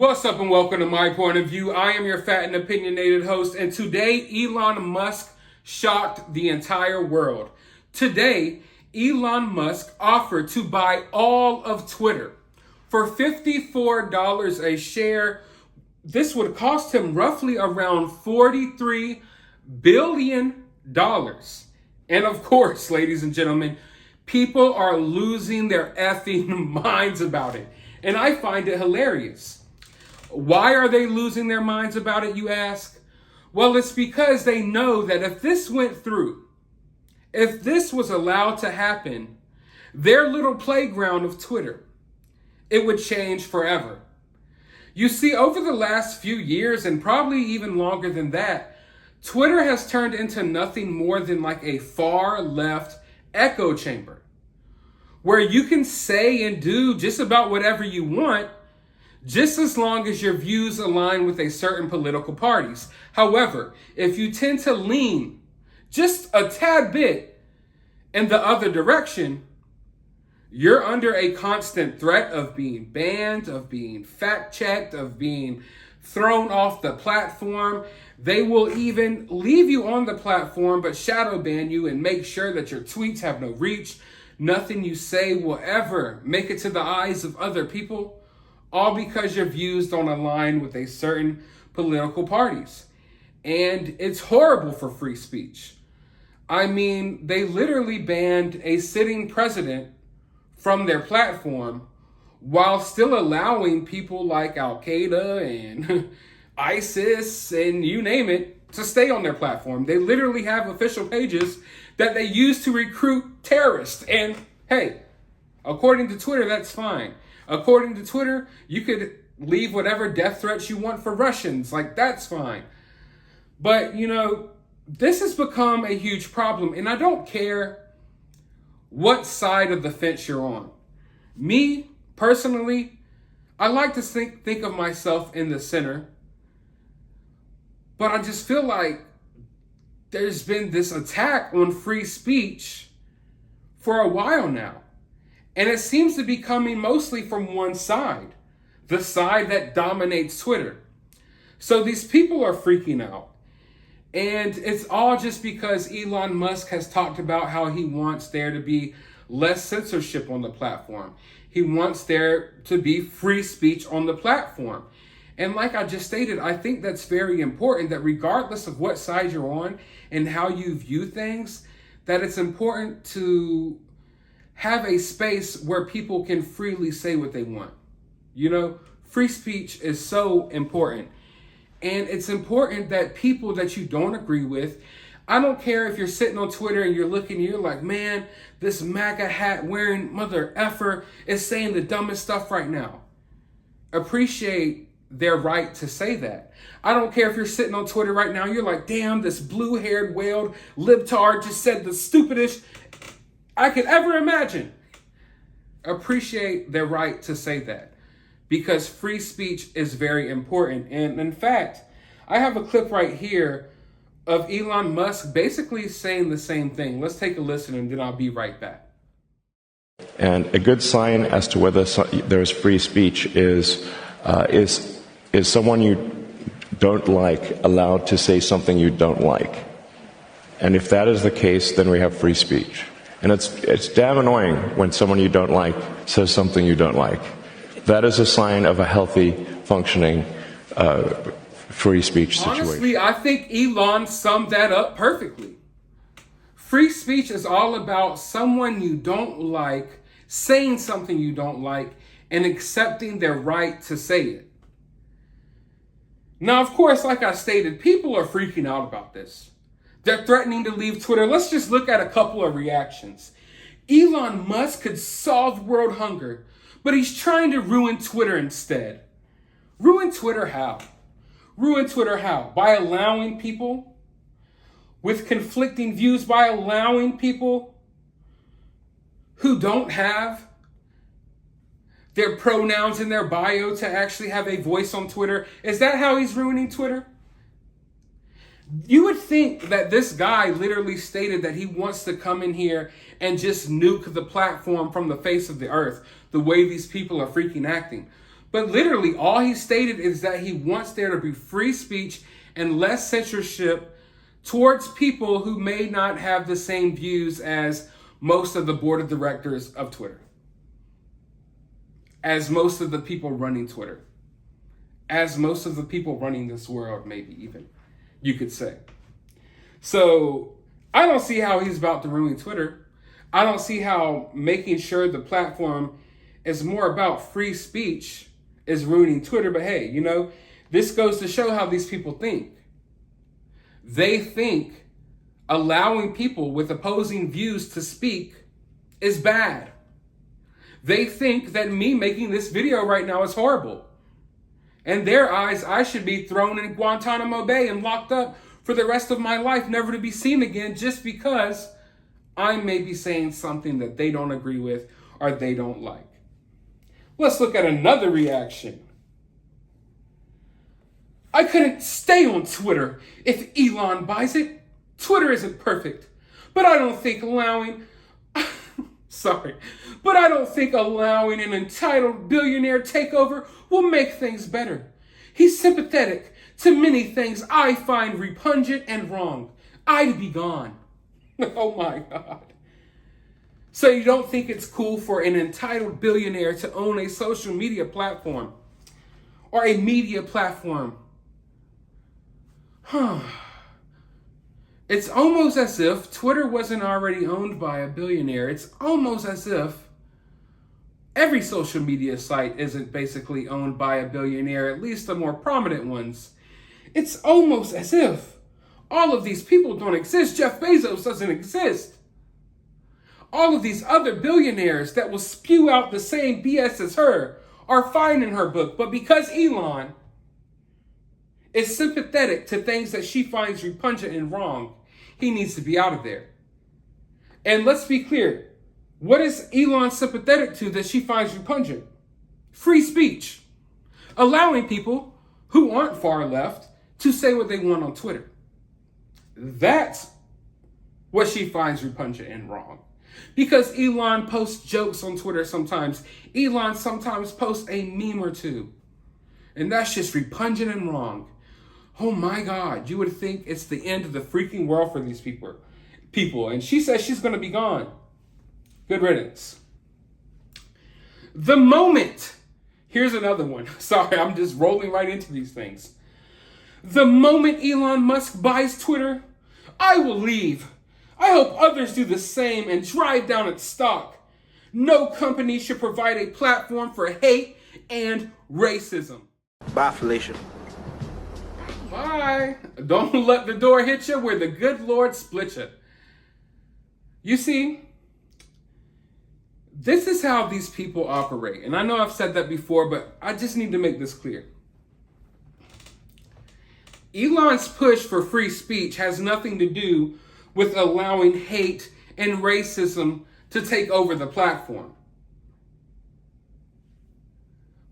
What's up and welcome to My Point of View. I am your fat and opinionated host, and today Elon Musk shocked the entire world. Today, Elon Musk offered to buy all of Twitter for $54 a share. This would cost him roughly around $43 billion. And of course, ladies and gentlemen, people are losing their effing minds about it. And I find it hilarious. Why are they losing their minds about it, you ask? Well, it's because they know that if this went through, if this was allowed to happen, their little playground of Twitter, it would change forever. You see, over the last few years, and probably even longer than that, Twitter has turned into nothing more than like a far left echo chamber, where you can say and do just about whatever you want, just as long as your views align with a certain political parties. However, if you tend to lean just a tad bit in the other direction, you're under a constant threat of being banned, of being fact-checked, of being thrown off the platform. They will even leave you on the platform but shadow ban you and make sure that your tweets have no reach. Nothing you say will ever make it to the eyes of other people, all because your views don't align with a certain political parties. And it's horrible for free speech. I mean, they literally banned a sitting president from their platform while still allowing people like Al-Qaeda and ISIS and you name it to stay on their platform. They literally have official pages that they use to recruit terrorists. And hey, according to Twitter, that's fine. According to Twitter, you could leave whatever death threats you want for Russians. Like, that's fine. But, you know, this has become a huge problem. And I don't care what side of the fence you're on. Me, personally, I like to think of myself in the center. But I just feel like there's been this attack on free speech for a while now. And it seems to be coming mostly from one side, the side that dominates Twitter. So these people are freaking out. And it's all just because Elon Musk has talked about how he wants there to be less censorship on the platform. He wants there to be free speech on the platform. And like I just stated, I think that's very important, that regardless of what side you're on and how you view things, that it's important to have a space where people can freely say what they want. You know, free speech is so important. And it's important that people that you don't agree with, I don't care if you're sitting on Twitter and you're looking and you're like, man, this MAGA hat wearing mother effer is saying the dumbest stuff right now. Appreciate their right to say that. I don't care if you're sitting on Twitter right now, you're like, damn, this blue-haired whaled libtard just said the stupidest I could ever imagine. Appreciate their right to say that, because free speech is very important. And in fact, I have a clip right here of Elon Musk basically saying the same thing. Let's take a listen and then I'll be right back. And a good sign as to whether there's free speech is someone you don't like allowed to say something you don't like. And if that is the case, then we have free speech. And it's damn annoying when someone you don't like says something you don't like. That is a sign of a healthy, functioning, free speech situation. Honestly, I think Elon summed that up perfectly. Free speech is all about someone you don't like saying something you don't like and accepting their right to say it. Now, of course, like I stated, people are freaking out about this. They're threatening to leave Twitter. Let's just look at a couple of reactions. Elon Musk could solve world hunger, but he's trying to ruin Twitter instead. Ruin Twitter how? Ruin Twitter how? By allowing people with conflicting views, by allowing people who don't have their pronouns in their bio to actually have a voice on Twitter. Is that how he's ruining Twitter? You would think that this guy literally stated that he wants to come in here and just nuke the platform from the face of the earth, the way these people are freaking acting. But literally all he stated is that he wants there to be free speech and less censorship towards people who may not have the same views as most of the board of directors of Twitter, as most of the people running Twitter, as most of the people running this world, maybe even, you could say. So I don't see how he's about to ruin Twitter. I don't see how making sure the platform is more about free speech is ruining Twitter. But hey, you know, this goes to show how these people think. They think allowing people with opposing views to speak is bad. They think that me making this video right now is horrible. In their eyes, I should be thrown in Guantanamo Bay and locked up for the rest of my life, never to be seen again, just because I may be saying something that they don't agree with or they don't like. Let's look at another reaction. I couldn't stay on Twitter if Elon buys it. Twitter isn't perfect, but I don't think allowing an entitled billionaire takeover will make things better. He's sympathetic to many things I find repugnant and wrong. I'd be gone. Oh my God. So you don't think it's cool for an entitled billionaire to own a social media platform or a media platform? It's almost as if Twitter wasn't already owned by a billionaire. It's almost as if every social media site isn't basically owned by a billionaire, at least the more prominent ones. It's almost as if all of these people don't exist. Jeff Bezos doesn't exist. All of these other billionaires that will spew out the same BS as her are fine in her book, but because Elon is sympathetic to things that she finds repugnant and wrong, he needs to be out of there. And let's be clear, what is Elon sympathetic to that she finds repugnant? Free speech. Allowing people who aren't far left to say what they want on Twitter. That's what she finds repugnant and wrong. Because Elon posts jokes on Twitter sometimes. Elon sometimes posts a meme or two. And that's just repugnant and wrong. Oh my God, you would think it's the end of the freaking world for these people. And she says she's going to be gone. Good riddance. The moment, here's another one. Sorry, I'm just rolling right into these things. The moment Elon Musk buys Twitter, I will leave. I hope others do the same and drive down its stock. No company should provide a platform for hate and racism. Bye, Felicia. Bye. Don't let the door hit you where the good Lord split you. You see, this is how these people operate. And I know I've said that before, but I just need to make this clear. Elon's push for free speech has nothing to do with allowing hate and racism to take over the platform.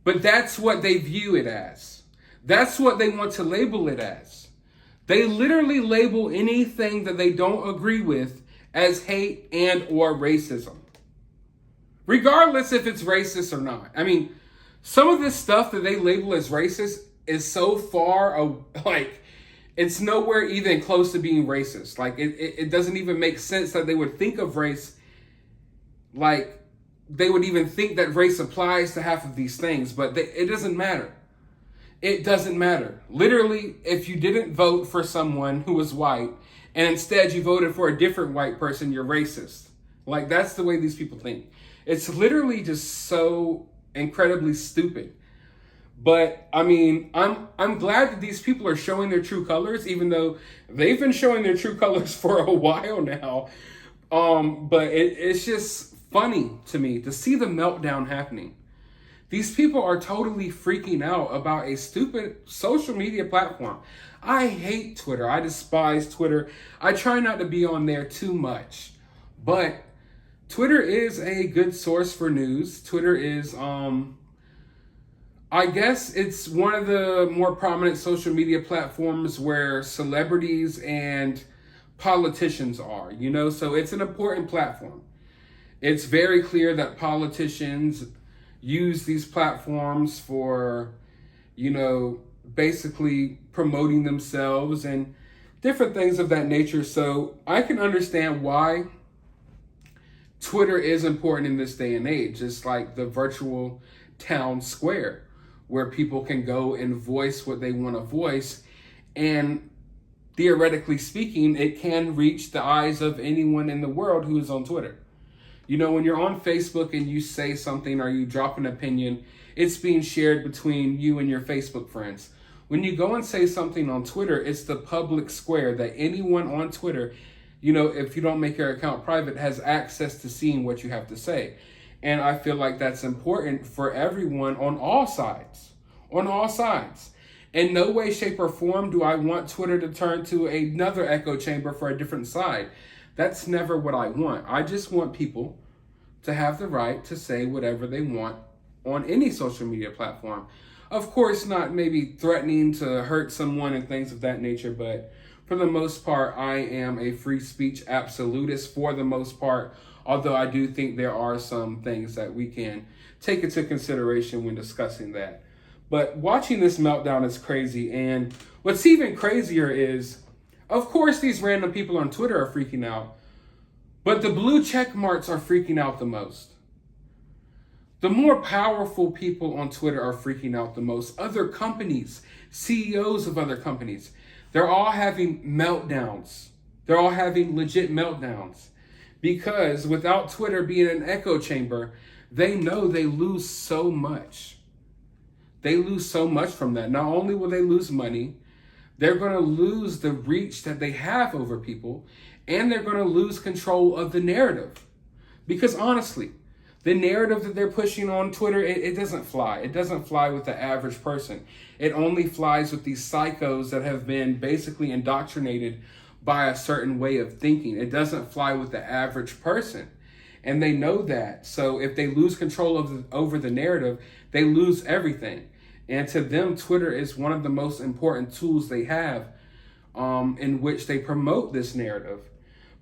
But that's what they view it as. That's what they want to label it as. They literally label anything that they don't agree with as hate and or racism. Regardless if it's racist or not. I mean, some of this stuff that they label as racist is so far, it's nowhere even close to being racist. Like, it doesn't even make sense that they would think of race, like, they would even think that race applies to half of these things, but it doesn't matter. It doesn't matter. Literally, if you didn't vote for someone who was white, and instead you voted for a different white person, you're racist. Like, that's the way these people think. It's literally just so incredibly stupid. But I mean, I'm glad that these people are showing their true colors, even though they've been showing their true colors for a while now. But it's just funny to me to see the meltdown happening. These people are totally freaking out about a stupid social media platform. I hate Twitter. I despise Twitter. I try not to be on there too much. But Twitter is a good source for news. Twitter is, I guess it's one of the more prominent social media platforms where celebrities and politicians are, you know? So it's an important platform. It's very clear that politicians use these platforms for, basically promoting themselves and different things of that nature. So I can understand why Twitter is important in this day and age. It's like the virtual town square where people can go and voice what they want to voice. And theoretically speaking, it can reach the eyes of anyone in the world who is on Twitter. When you're on Facebook and you say something or you drop an opinion, it's being shared between you and your Facebook friends. When you go and say something on Twitter, it's the public square that anyone on Twitter, if you don't make your account private, has access to seeing what you have to say. And I feel like that's important for everyone on all sides. In no way, shape, or form do I want Twitter to turn to another echo chamber for a different side. That's never what I want. I just want people to have the right to say whatever they want on any social media platform. Of course, not maybe threatening to hurt someone and things of that nature, but for the most part, I am a free speech absolutist for the most part, although I do think there are some things that we can take into consideration when discussing that. But watching this meltdown is crazy, and what's even crazier is, of course, these random people on Twitter are freaking out, but the blue check marks are freaking out the most. The more powerful people on Twitter are freaking out the most. Other companies, CEOs of other companies, they're all having meltdowns. They're all having legit meltdowns because without Twitter being an echo chamber, they know they lose so much. They lose so much from that. Not only will they lose money, they're going to lose the reach that they have over people, and they're going to lose control of the narrative. Because honestly, the narrative that they're pushing on Twitter, it doesn't fly. It doesn't fly with the average person. It only flies with these psychos that have been basically indoctrinated by a certain way of thinking. It doesn't fly with the average person. And they know that. So if they lose control over the narrative, they lose everything. And to them, Twitter is one of the most important tools they have in which they promote this narrative.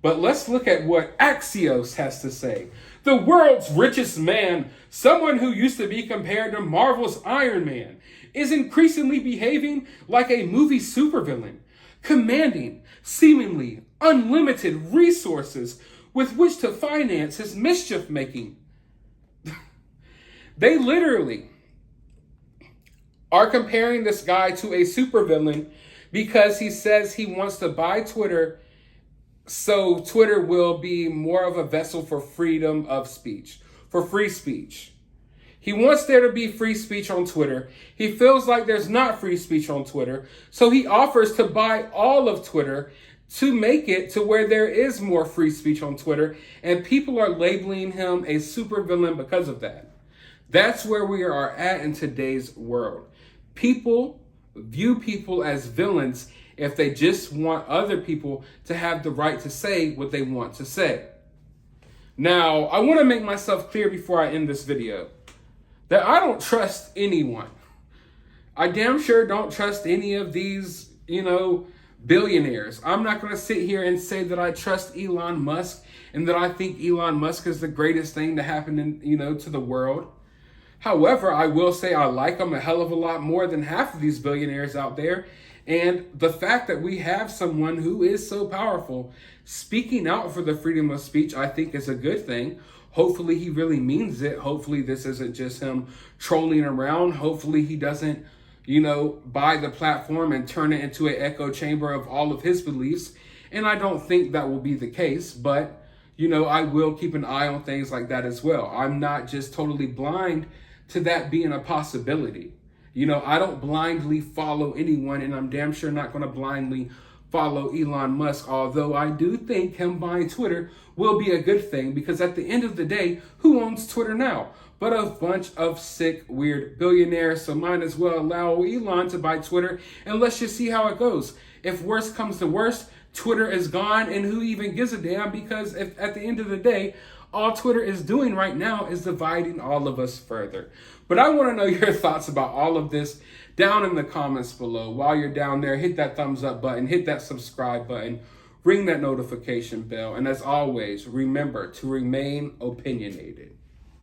But let's look at what Axios has to say. The world's richest man, someone who used to be compared to Marvel's Iron Man, is increasingly behaving like a movie supervillain, commanding seemingly unlimited resources with which to finance his mischief making. They literally are comparing this guy to a supervillain because he says he wants to buy Twitter so Twitter will be more of a vessel for freedom of speech, for free speech. He wants there to be free speech on Twitter. He feels like there's not free speech on Twitter, so he offers to buy all of Twitter to make it to where there is more free speech on Twitter, and people are labeling him a supervillain because of that. That's where we are at in today's world. People view people as villains if they just want other people to have the right to say what they want to say. Now, I want to make myself clear before I end this video that I don't trust anyone. I damn sure don't trust any of these, billionaires. I'm not going to sit here and say that I trust Elon Musk and that I think Elon Musk is the greatest thing to happen to the world. However, I will say I like him a hell of a lot more than half of these billionaires out there. And the fact that we have someone who is so powerful speaking out for the freedom of speech, I think is a good thing. Hopefully he really means it. Hopefully this isn't just him trolling around. Hopefully he doesn't, buy the platform and turn it into an echo chamber of all of his beliefs. And I don't think that will be the case, but, I will keep an eye on things like that as well. I'm not just totally blind to that being a possibility. I don't blindly follow anyone, and I'm damn sure not going to blindly follow Elon Musk, although I do think him buying Twitter will be a good thing, because at the end of the day, who owns Twitter now? But a bunch of sick, weird billionaires, so might as well allow Elon to buy Twitter, and let's just see how it goes. If worst comes to worst, Twitter is gone, and who even gives a damn? Because if at the end of the day, all Twitter is doing right now is dividing all of us further. But I want to know your thoughts about all of this down in the comments below. While you're down there, hit that thumbs up button, hit that subscribe button, ring that notification bell. And as always, remember to remain opinionated.